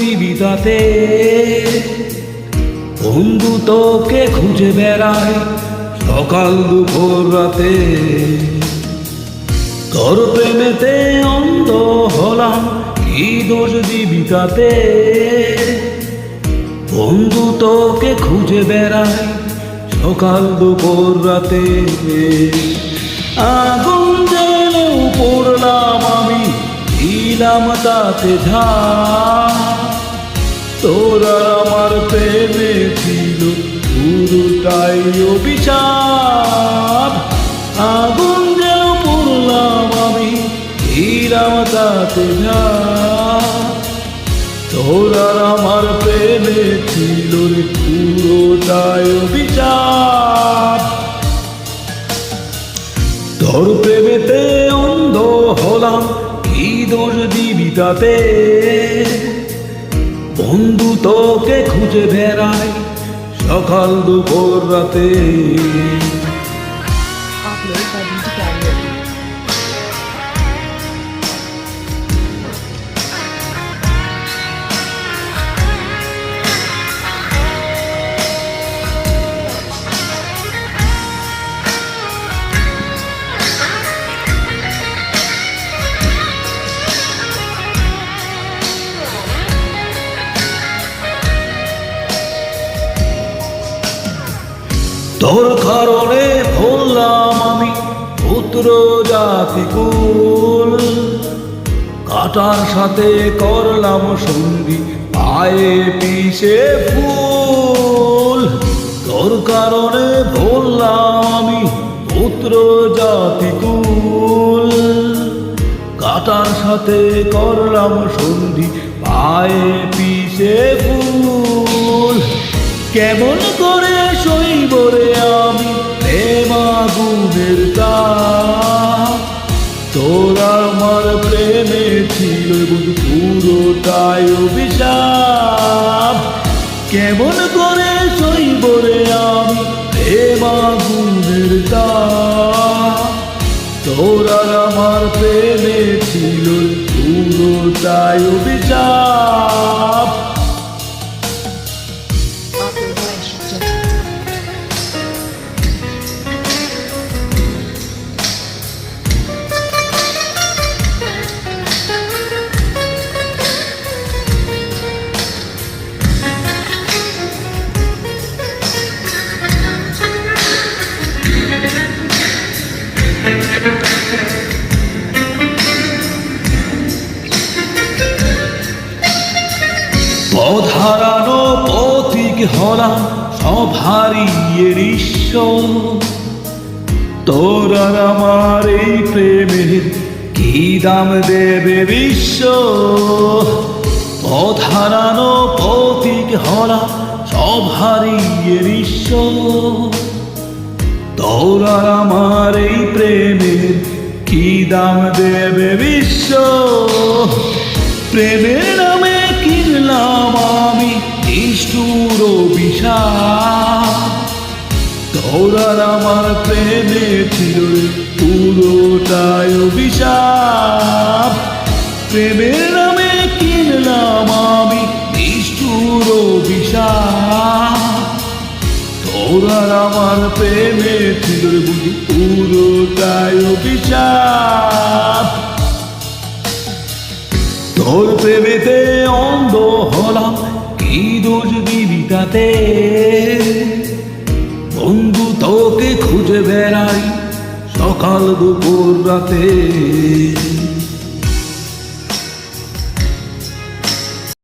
দিবি তাতে? বন্ধু তোকে খুঁজে বেড়ায় সকাল দুপুর রাতে। তোর প্রেমেতে অন্ধ হলাম, কি দোষ দিবি তাতে? বন্ধু তোকে খুঁজে বেড়ায় সকাল দুপুর রাতে। আগুন জেলেও পড়লাম আমি, দিলাম তাতে ঝাঁপ। তোর আর আমার প্রেমে ছিল পুরোটাই অভিশাপ। আগুন জেলেও পড়লাম আমি, দিলাম তাতে ঝাঁপ। তোর আর আমার প্রেমে ছিল পুরোটাই অভিশাপ। তোর প্রেমেতে অন্ধ হলাম, কি দোষ দিবি তাতে? বন্ধু তোকে খুঁজে বেড়ায় সকাল দুপুর রাতে। তোর কারণে ভুললাম আমি পুত্র জাতি কুল। কাটার সাথে করলাম সঙ্গী, পায়ে পিছে ফুল। তোর কারণে ভুললাম আমি পুত্র জাতি কুল। কাটার সাথে করলাম সন্ধি, পায়ে পিছে ফুল। কেমন করে সইব রে আমি প্রেম আগুনের তাপ? তোর আমার প্রেমে ছিল পুরোটাই অভিশাপ। কেমন করে সইব রে আমি প্রেম আগুনের তাপ? তোর আর আমার প্রেমে ছিল পুরোটাই অভিশাপ। পথ হারানো পথিক হলাম, সব হারিয়ে নিঃস্ব। তোর আর আমার এই প্রেমের কি দাম দেবে বিশ্ব? পথ হারানো পথিক হলাম, সব হারিয়ে নিঃস্ব। তোর আর আমার এই প্রেমের কি দাম দেবে বিশ্ব? প্রেমের নামে কিনলাম আমি নিষ্ঠুর অভিশাপ। তোর আর আমার প্রেমে ছিল পুরোটাই অভিশাপ। প্রেমের নামে কিনলাম আমি নিষ্ঠুর অভিশাপ। তোর আর আমার প্রেমে ছিল পুরোটাই অভিশাপ। তোর প্রেমেতে অন্ধ হলাম, কি দোষ দিবি তাতে? বন্ধু তোকে খুঁজে বেড়াই সকাল দুপুর রাতে।